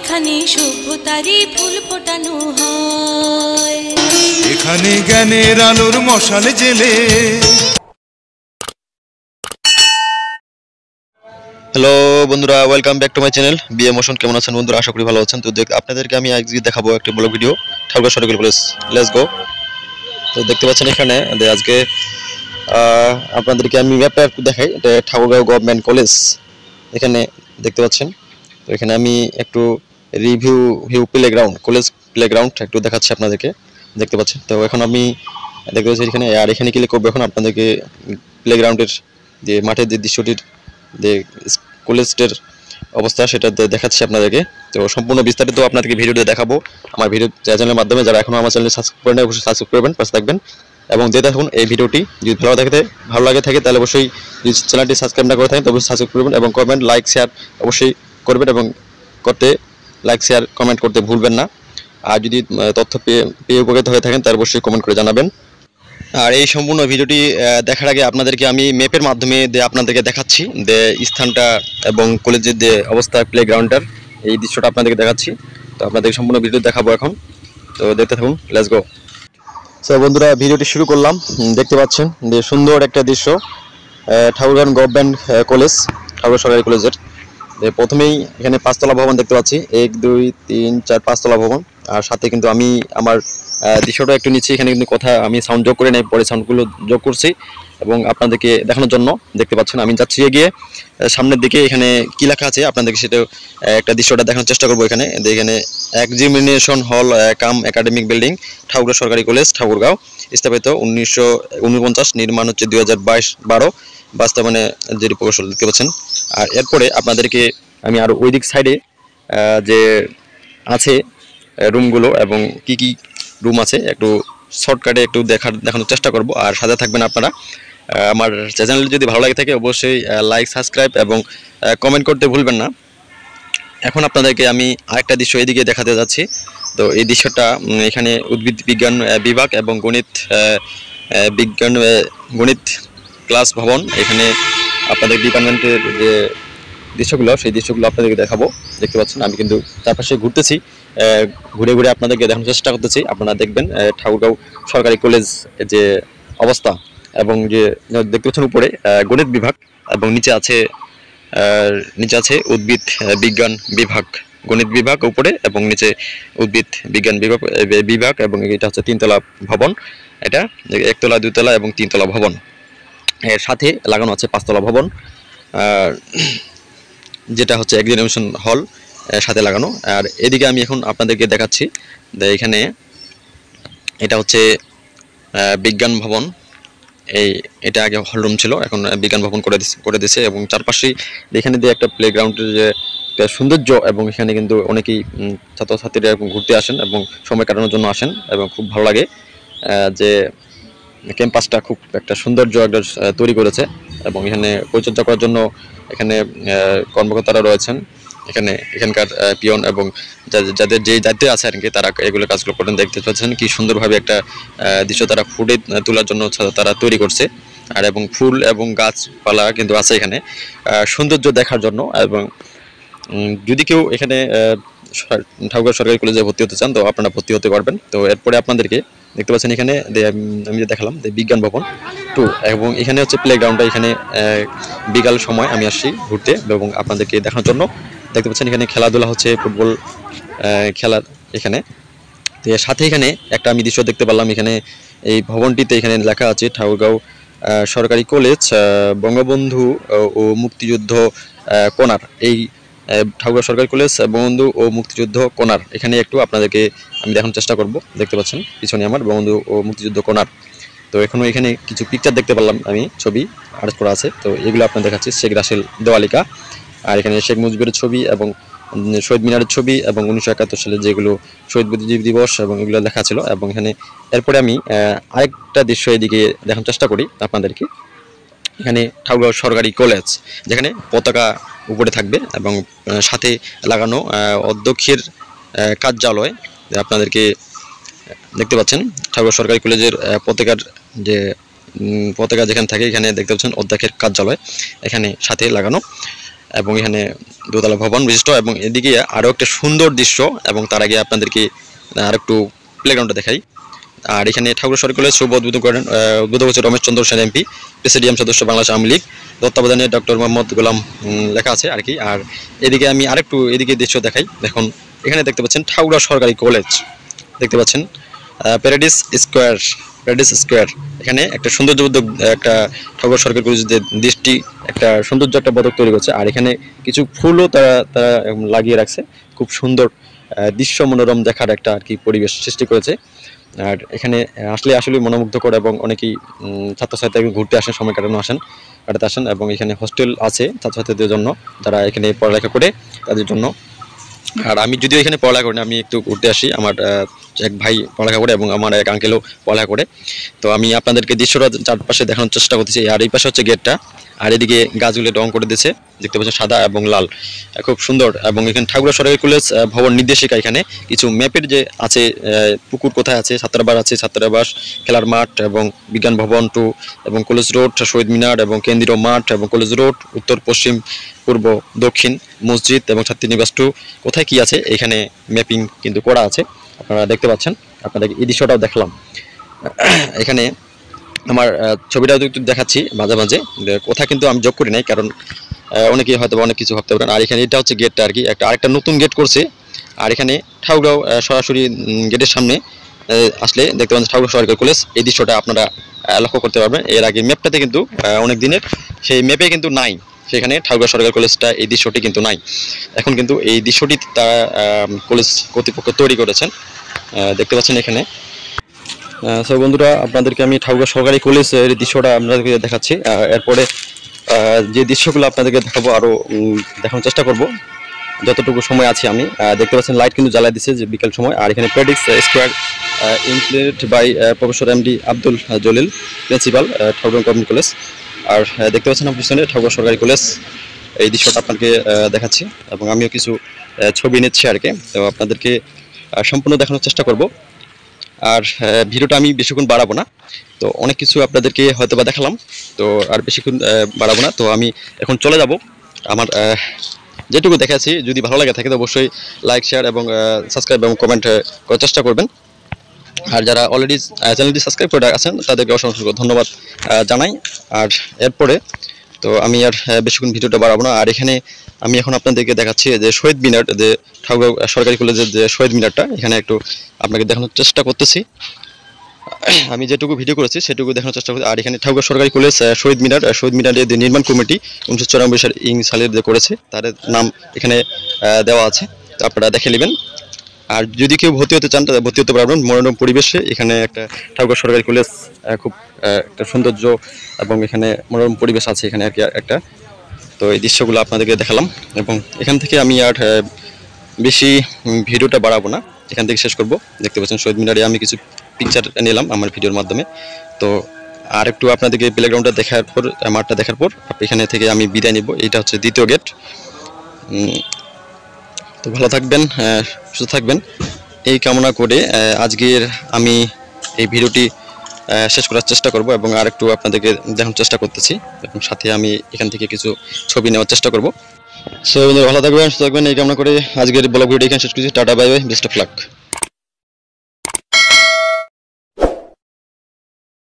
এখানে সভ্যতারই ফুল ফোটানো হয়, এখানে জ্ঞানের আলোর মশাল জেলে। হ্যালো বন্ধুরা, welcome back to my channel B emotion. কেমন আছেন বন্ধুরা? আশা করি ভালো আছেন। তো আপনাদেরকে আমি আজকে দেখাবো একটা ব্লগ ভিডিও, ঠাকুরগাঁও সরকারি কলেজ। Let's go. তো দেখতে পাচ্ছেন এখানে আজকে আপনাদেরকে আমি ম্যাপটা একটু দেখাই। এটা ঠাকুরগাঁও গভর্নমেন্ট কলেজ, এখানে দেখতে পাচ্ছেন। তো এখানে আমি একটু রিভিউ প্লেগ্রাউন্ড, কলেজ প্লেগ্রাউন্ড একটু দেখাচ্ছি আপনাদেরকে, দেখতে পাচ্ছেন। তো এখন আমি দেখতে পাচ্ছি এখানে, আর এখানে ক্লিক করবো এখন আপনাদেরকে প্লেগ্রাউন্ডের যে মাঠের যে দৃশ্যটির যে কলেজের অবস্থা সেটা দেখাচ্ছি আপনাদেরকে। তো সম্পূর্ণ বিস্তারিত আপনাদেরকে ভিডিওতে দেখাবো আমার ভিডিও চ্যানেলের মাধ্যমে। যারা এখনও আমার চ্যানেল সাবস্ক্রাইব করেন অবশ্যই সাবস্ক্রাইব করবেন, পাশে থাকবেন এবং দেখতে থাকুন এই ভিডিওটি। যদি ভালো লাগে থাকে তাহলে অবশ্যই, যদি চ্যানেলটি সাবস্ক্রাইব না করে থাকেন তবে সাবস্ক্রাইব করবেন এবং কমেন্ট লাইক শেয়ার অবশ্যই করবেন, এবং লাইক শেয়ার কমেন্ট করতে ভুলবেন না। আর যদি তথ্য পেয়ে উপকৃত হয়ে থাকেন তাহলে অবশ্যই কমেন্ট করে জানাবেন। আর এই সম্পূর্ণ ভিডিওটি দেখার আগে আপনাদেরকে আমি ম্যাপের মাধ্যমে আপনাদেরকে দেখাচ্ছি যে স্থানটা এবং কলেজের যে অবস্থা, প্লেগ্রাউন্ডটার এই দৃশ্যটা আপনাদেরকে দেখাচ্ছি। তো আপনাদেরকে সম্পূর্ণ ভিডিও দেখাবো এখন। তো দেখতে থাকুন, লেটস গো। সো বন্ধুরা, ভিডিওটি শুরু করলাম। দেখতে পাচ্ছেন যে সুন্দর একটা দৃশ্য, ঠাকুরগাঁও গভর্নমেন্ট কলেজ, ঠাকুরগাঁও সরকারি কলেজের। প্রথমেই এখানে 5 তলা ভবন দেখতে পাচ্ছি, 1 2 3 4 5 তলা ভবন। আর সাথে কিন্তু আমি আমার দৃশ্যটা একটু নিচ্ছি, এখানে কিন্তু কথা আমি সাউন্ড যোগ করে নেই, পরে সাউন্ডগুলো যোগ করছি এবং আপনাদেরকে দেখানোর জন্য। দেখতে পাচ্ছেন আমি যাচ্ছি এগিয়ে সামনের দিকে। এখানে কি লেখা আছে আপনাদেরকে সেটা একটা দৃশ্যটা দেখানোর চেষ্টা করবো। এখানে এক্সামিনেশন হল কাম একাডেমিক বিল্ডিং, ঠাকুরগাঁও সরকারি কলেজ ঠাকুরগাঁও, স্থাপিত 1949, নির্মাণ হচ্ছে 2022-12, বাস্তবায়নে যে প্রকৌশল। দেখতে পাচ্ছেন। আর এরপরে আপনাদেরকে আমি আরও ওই দিক সাইডে যে আছে রুমগুলো এবং কি কি রুম আছে একটু শর্টকাটে একটু দেখানোর চেষ্টা করব। আর সাথে থাকবেন আপনারা। আমার চ্যানেল যদি ভালো লাগে থাকে অবশ্যই লাইক সাবস্ক্রাইব এবং কমেন্ট করতে ভুলবেন না। এখন আপনাদেরকে আমি আরেকটা দৃশ্য এদিকে দেখাতে যাচ্ছি। তো এই দৃশ্যটা এখানে উদ্ভিদ বিজ্ঞান বিভাগ এবং গণিত ক্লাস ভবন। এখানে আপনাদের ডিপার্টমেন্টের যে দৃশ্যগুলো, সেই দৃশ্যগুলো আপনাদেরকে দেখাবো। দেখতে পাচ্ছেন আমি কিন্তু চারপাশে ঘুরতেছি, ঘুরে ঘুরে আপনাদেরকে দেখানোর চেষ্টা করতেছি। আপনারা দেখবেন ঠাকুরগাঁও সরকারি কলেজ যে অবস্থা, এবং যে দেখতে পাচ্ছেন উপরে গণিত বিভাগ এবং নিচে আছে উদ্ভিদ বিজ্ঞান বিভাগ, গণিত বিভাগ উপরে এবং নিচে উদ্ভিদ বিজ্ঞান বিভাগ এবং এটা হচ্ছে 3 তলা ভবন। এটা 1 তলা 2 তলা এবং 3 তলা ভবন। এর সাথে লাগানো আছে 5 তলা ভবন, যেটা হচ্ছে এক্সামিনেশন হল সাথে লাগানো। আর এদিকে আমি এখন আপনাদেরকে দেখাচ্ছি এখানে এটা হচ্ছে বিজ্ঞান ভবন। এটা আগে হলরুম ছিল, এখন বিজ্ঞান ভবন করে দিয়েছে এবং চারপাশে এখানে দিয়ে একটা প্লেগ্রাউন্ডের যে সৌন্দর্য, এবং এখানে কিন্তু অনেকেই ছাত্রছাত্রীরা ঘুরতে আসেন এবং সময় কাটানোর জন্য আসেন এবং খুব ভালো লাগে যে ক্যাম্পাসটা খুব একটা সৌন্দর্য একটা তৈরি করেছে। এবং এখানে পরিচর্যা করার জন্য এখানে কর্মকর্তারা রয়েছেন, এখানকার পিয়ন এবং যাদের যেই দায়িত্বে আছে আর কি, তারা এগুলো কাজগুলো করেন। দেখতে পাচ্ছেন কি সুন্দরভাবে একটা দৃশ্য তারা ফুটে তোলার জন্য তারা তৈরি করছে। আর এবং ফুল এবং গাছপালা কিন্তু আছে এখানে সৌন্দর্য দেখার জন্য। এবং যদি কেউ এখানে ঠাকুরগাঁও সরকারি কলেজে ভর্তি হতে চান তো আপনারা ভর্তি হতে পারবেন। তো এরপরে আপনাদেরকে দেখতে পাচ্ছেন এখানে আমি যে দেখালাম বিজ্ঞান ভবন 2, এবং এখানে হচ্ছে প্লেগ্রাউন্ডটা। এখানে বিকাল সময় আমি আসছি ঘুরতে এবং আপনাদেরকে দেখানোর জন্য। দেখতে পাচ্ছেন এখানে খেলাধুলা হচ্ছে, ফুটবল খেলার এখানে। তো এর সাথে এখানে একটা আমি দৃশ্য দেখতে পারলাম, এখানে এই ভবনটিতে এখানে লেখা আছে ঠাকুরগাঁও সরকারি কলেজ বঙ্গবন্ধু ও মুক্তিযুদ্ধ কোনার। এই ঠাকুরগাঁও সরকারি কলেজ বঙ্গবন্ধু ও মুক্তিযুদ্ধ কোনার, এখানে একটু আপনাদেরকে আমি দেখানোর চেষ্টা করব। দেখতে পাচ্ছেন পিছনে আমার বঙ্গবন্ধু ও মুক্তিযুদ্ধ কোনার। তো এখানে কিছু পিকচার দেখতে পারলাম, আমি ছবি আর্ট করা আছে। তো এগুলো আপনার দেখাচ্ছি, শেখ রাসেল দেওয়ালিকা, আর এখানে শেখ মুজিবের ছবি এবং শহীদ মিনারের ছবি এবং 1971 সালে যেগুলো শহীদ বুদ্ধিজীবী দিবস এবং এগুলো লেখা ছিল। এবং এখানে এরপরে আমি আরেকটা দৃশ্য এদিকে দেখানোর চেষ্টা করি আপনাদেরকে। এখানে ঠাকুরগাঁও সরকারি কলেজ, যেখানে পতাকা উপরে থাকবে এবং সাথে লাগানো অধ্যক্ষের কার্যালয়। আপনাদেরকে দেখতে পাচ্ছেন ঠাকুরগাঁও সরকারি কলেজের পতাকা যেখানে থাকে, এখানে দেখতে পাচ্ছেন অধ্যক্ষের কার্যালয় এখানে সাথে লাগানো। এবং এখানে দোতলা ভবন বিশিষ্ট, এবং এদিকে আরও একটা সুন্দর দৃশ্য। এবং তার আগে আপনাদেরকে আর একটু প্লেগ্রাউন্ডটা দেখাই। আর এখানে ঠাকুর সরকারি কলেজ শুভ উদ্বোধন করেন উদ্বোধক হচ্ছে রমেশ চন্দ্র সেন এমপি, প্রেসিডিয়াম সদস্য বাংলাদেশ আওয়ামী লীগ, তত্ত্বাবধানে ডক্টর মোহাম্মদ গোলাম লেখা আছে আর কি। আর এদিকে আমি আরেকটু এদিকে দৃশ্য দেখাই। দেখুন এখানে দেখতে পাচ্ছেন ঠাকুরা সরকারি কলেজ, দেখতে পাচ্ছেন প্যারাডিস স্কোয়ার। এখানে একটা সৌন্দর্য উদ্যোগ, একটা ঠাকুর সরকারি কলেজের দৃষ্টি একটা সৌন্দর্য একটা পদক তৈরি করছে। আর এখানে কিছু ফুলও তারা লাগিয়ে রাখছে, খুব সুন্দর দৃশ্য মনোরম দেখার একটা আর কি পরিবেশ সৃষ্টি করেছে। আর এখানে আসলে মনোমুগ্ধকর, এবং অনেকেই ছাত্রছাত্রী ঘুরতে আসেন, সময় কাটাতে আসেন। এবং এখানে হোস্টেল আছে ছাত্রছাত্রীদের জন্য, যারা এখানে পড়ালেখা করে তাদের জন্য। আর আমি যদিও এখানে পড়ালেখা করি না, আমি একটু ঘুরতে আসি। আমার এক ভাই পড়ালেখা করে এবং আমার এক আঙ্কেলও পড়ালেখা করে। তো আমি আপনাদেরকে দৃশ্যটা চারপাশে দেখানোর চেষ্টা করতেছি। আর এই পাশে হচ্ছে গেটটা, আর এদিকে গাছগুলো রং করে দিয়েছে, দেখতে পাচ্ছেন সাদা এবং লাল, খুব সুন্দর। এবং এখানে ঠাকুরা সরকারি কলেজ ভবন নির্দেশিকা, এখানে কিছু ম্যাপের যে আছে, পুকুর কোথায় আছে, ছাত্রাবাস আছে, ছাত্রাবাস, খেলার মাঠ এবং বিজ্ঞান ভবন 2 এবং কলেজ রোড, শহীদ মিনার এবং কেন্দ্রীয় মাঠ এবং কলেজ রোড, উত্তর পশ্চিম পূর্ব দক্ষিণ, মসজিদ এবং ছাত্রীনিবাস 2 কোথায় কি আছে এখানে ম্যাপিং কিন্তু করা আছে, আপনারা দেখতে পাচ্ছেন। আপনাদের এই দৃশ্যটাও দেখলাম। এখানে আমার ছবিটাও একটু দেখাচ্ছি মাঝে মাঝে, কোথায় কিন্তু আমি যোগ করি নাই, কারণ অনেকেই হয়তো অনেক কিছু ভাবতে পারেন। আর এখানে এটা হচ্ছে গেটটা আর কি, আরেকটা নতুন গেট করছে। আর এখানে ঠাকুরগাঁও সরাসরি গেটের সামনে আসলে দেখতে পাচ্ছেন ঠাকুর সরকারি কলেজ, এই দৃশ্যটা আপনারা লক্ষ্য করতে পারবেন। এর আগে ম্যাপটাতে কিন্তু অনেক দিনের, সেই ম্যাপে কিন্তু নাই, সেখানে ঠাকুর সরকারি কলেজটা এই দৃশ্যটি কিন্তু নাই। এখন কিন্তু এই দৃশ্যটি তারা কলেজ কর্তৃপক্ষ তৈরি করেছেন, দেখতে পাচ্ছেন এখানে। সো বন্ধুরা, আপনাদেরকে আমি ঠাকুর সরকারি কলেজের দৃশ্যটা আপনাদেরকে দেখাচ্ছি। এরপরে যে দৃশ্যগুলো আপনাদেরকে দেখাবো আরও দেখানোর চেষ্টা করব যতটুকু সময় আছে আমি। দেখতে পাচ্ছেন লাইট কিন্তু জ্বালাই দিচ্ছে যে বিকেল সময়। আর এখানে paradise square included by professor MD Abdul Jalil, principal Thakur community college. আর দেখতে পাচ্ছেন আপনার পিছনে ঠাকুর সরকারি কলেজ, এই দৃশ্যটা আপনাকে দেখাচ্ছি। এবং আমিও কিছু ছবি নিচ্ছি আর কি, তো আপনাদেরকে সম্পূর্ণ দেখানোর চেষ্টা করব। আর ভিডিওটা আমি বেশিক্ষণ বাড়াবো না, তো অনেক কিছু আপনাদেরকে হয়তো বা দেখালাম, তো আর বেশিক্ষণ বাড়াবো না। তো আমি এখন চলে যাব। আমার যেটুকু দেখাচ্ছি যদি ভালো লাগে থাকে তো অবশ্যই লাইক, শেয়ার এবং সাবস্ক্রাইব এবং কমেন্ট করার চেষ্টা করবেন। আর যারা অলরেডি চ্যানেলটি সাবস্ক্রাইব করে আছেন তাদেরকে অসংখ্য ধন্যবাদ জানাই। আর এরপরে তো আমি আর বেশিক্ষণ ভিডিওটা বাড়াবো না। আর এখানে আমি এখন আপনাদেরকে দেখাচ্ছি যে শহীদ মিনার, যে ঠাকুর সরকারি কলেজের যে শহীদ মিনারটা, এখানে একটু আপনাকে দেখানোর চেষ্টা করতেছি। আমি যেটুকু ভিডিও করেছি সেটুকু দেখানোর চেষ্টা করছি। আর এখানে ঠাকুর সরকারি কলেজ শহীদ মিনারের যে নির্মাণ কমিটি 1994 সালের যে করেছে, তার নাম এখানে দেওয়া আছে, তো আপনারা দেখে নেবেন। আর যদি কেউ ভর্তি হতে চান তাহলে ভর্তি হতে পারবেন মনোরম পরিবেশে। এখানে একটা ঠাকুর সরকারি কলেজ, খুব একটা সৌন্দর্য এবং এখানে মনোরম পরিবেশ আছে এখানে আর কি একটা। তো এই দৃশ্যগুলো আপনাদেরকে দেখালাম, এবং এখান থেকে আমি আর বেশি ভিডিওটা বাড়াবো না, এখান থেকে শেষ করব। দেখতে পাচ্ছেন শহীদ মিনারে আমি কিছু পিকচার নিলাম আমার ভিডিওর মাধ্যমে। তো আর একটু আপনাদেরকে প্লেগ্রাউন্ডটা দেখার পর, মাঠটা দেখার পর এখানে থেকে আমি বিদায় নিব। এটা হচ্ছে দ্বিতীয় গেট। তো ভালো থাকবেন, সুস্থ থাকবেন এই কামনা করে আজকের আমি এই ভিডিওটি শেষ করার চেষ্টা করব, এবং আর একটু আপনাদেরকে দেখানোর চেষ্টা করতেছি, এবং সাথে আমি এখান থেকে কিছু ছবি নেওয়ার চেষ্টা করব। সো ভালো থাকবেন, সুস্থ থাকবেন এই কামনা করে আজকের ব্লগ ভিডিও এখানে শেষ করছি। Tata, bye bye, best of luck.